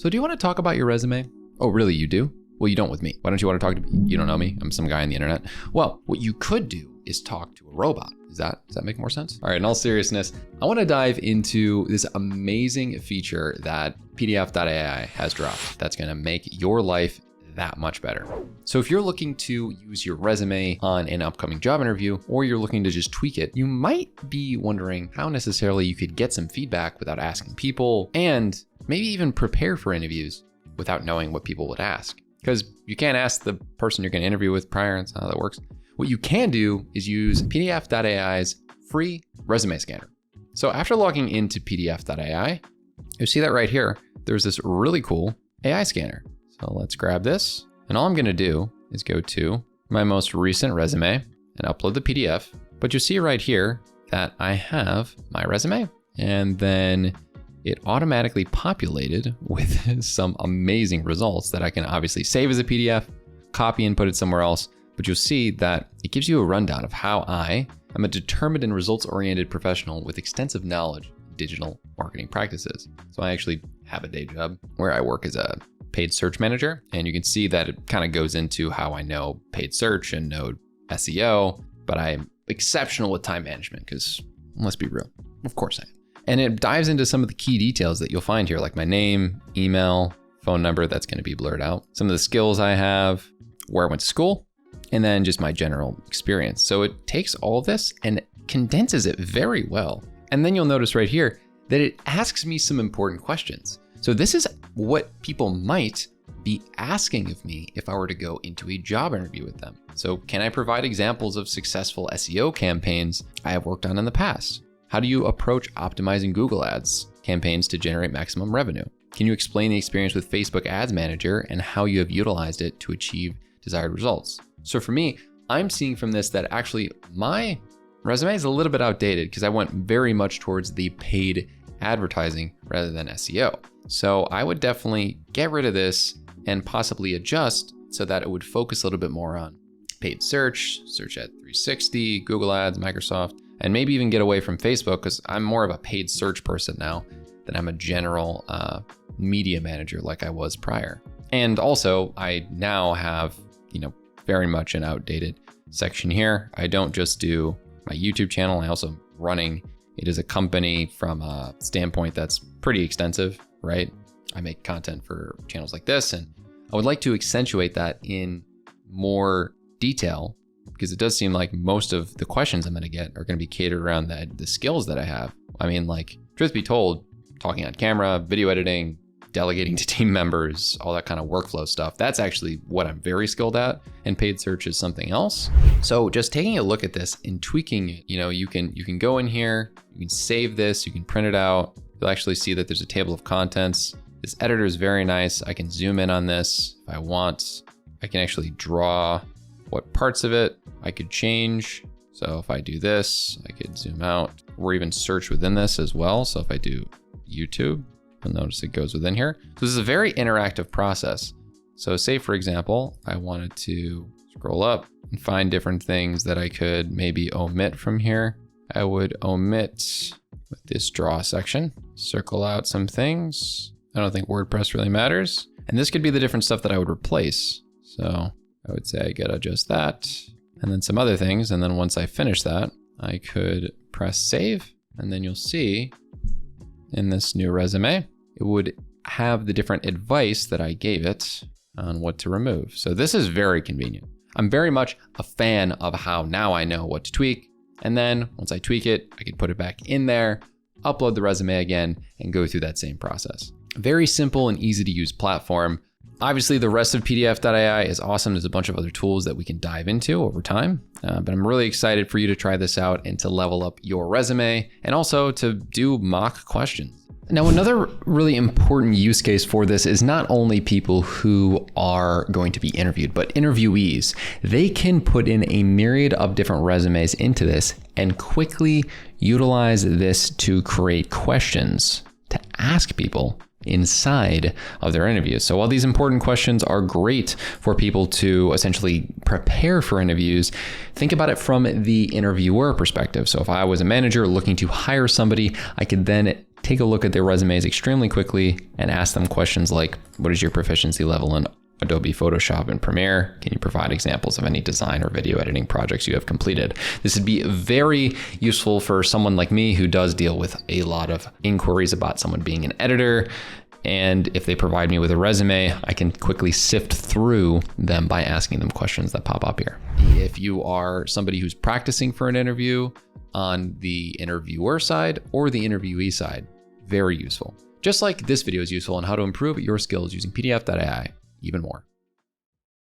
So do you want to talk about your resume? Oh, really, you do? Well, you don't with me. Why don't you want to talk to me? You don't know me. I'm some guy on the internet. Well, what you could do is talk to a robot. Does that make more sense? All right, in all seriousness, I want to dive into this amazing feature that PDF.ai has dropped that's going to make your life that much better. So if you're looking to use your resume on an upcoming job interview, or you're looking to just tweak it, you might be wondering how necessarily you could get some feedback without asking people, and maybe even prepare for interviews without knowing what people would ask. Because you can't ask the person you're going to interview with prior, that's not how that works. What you can do is use PDF.ai's free resume scanner. So after logging into PDF.ai, you see that right here, there's this really cool AI scanner. So let's grab this. And all I'm going to do is go to my most recent resume and upload the PDF. But you see right here that I have my resume, and then it automatically populated with some amazing results that I can obviously save as a PDF, copy and put it somewhere else. But you'll see that it gives you a rundown of how I am a determined and results-oriented professional with extensive knowledge in digital marketing practices. So I actually have a day job where I work as a paid search manager. And you can see that it kind of goes into how I know paid search and know SEO, but I'm exceptional with time management because let's be real, of course I am. And it dives into some of the key details that you'll find here, like my name, email, phone number, that's going to be blurred out, some of the skills I have, where I went to school, and then just my general experience. So it takes all of this and condenses it very well. And then you'll notice right here that it asks me some important questions. So this is what people might be asking of me if I were to go into a job interview with them. So can I provide examples of successful SEO campaigns I have worked on in the past? How do you approach optimizing Google Ads campaigns to generate maximum revenue? Can you explain the experience with Facebook Ads Manager and how you have utilized it to achieve desired results? So for me, I'm seeing from this that actually my resume is a little bit outdated because I went very much towards the paid advertising rather than SEO. So I would definitely get rid of this and possibly adjust so that it would focus a little bit more on paid search, search at 360, Google Ads, Microsoft, and maybe even get away from Facebook because I'm more of a paid search person now than I'm a general media manager like I was prior. And also I now have, very much an outdated section here. I don't just do my YouTube channel. I also running it as a company from a standpoint that's pretty extensive, right? I make content for channels like this, and I would like to accentuate that in more detail because it does seem like most of the questions I'm going to get are going to be catered around the skills that I have. I mean, like, truth be told, talking on camera, video editing, delegating to team members, all that kind of workflow stuff, that's actually what I'm very skilled at, and paid search is something else. So just taking a look at this and tweaking it, you can go in here, you can save this, you can print it out. You'll actually see that there's a table of contents. This editor is very nice. I can zoom in on this if I want. I can actually draw what parts of it I could change. So if I do this, I could zoom out or even search within this as well. So if I do YouTube, you'll notice it goes within here. So this is a very interactive process. So say, for example, I wanted to scroll up and find different things that I could maybe omit from here. I would omit with this draw section, circle out some things. I don't think WordPress really matters. And this could be the different stuff that I would replace. So I would say I gotta adjust that and then some other things. And then once I finish that, I could press save. And then you'll see in this new resume, it would have the different advice that I gave it on what to remove. So this is very convenient. I'm very much a fan of how now I know what to tweak. And then once I tweak it, I could put it back in there, upload the resume again, and go through that same process. Very simple and easy to use platform. Obviously, the rest of PDF.ai is awesome. There's a bunch of other tools that we can dive into over time, but I'm really excited for you to try this out and to level up your resume and also to do mock questions. Now, another really important use case for this is not only people who are going to be interviewed, but interviewees. They can put in a myriad of different resumes into this and quickly utilize this to create questions to ask people inside of their interviews. So while these important questions are great for people to essentially prepare for interviews, think about it from the interviewer perspective. So if I was a manager looking to hire somebody, I could then take a look at their resumes extremely quickly and ask them questions like, what is your proficiency level in Adobe Photoshop and Premiere? Can you provide examples of any design or video editing projects you have completed? This would be very useful for someone like me who does deal with a lot of inquiries about someone being an editor. And if they provide me with a resume, I can quickly sift through them by asking them questions that pop up here. If you are somebody who's practicing for an interview on the interviewer side or the interviewee side, very useful. Just like this video is useful on how to improve your skills using PDF.ai even more.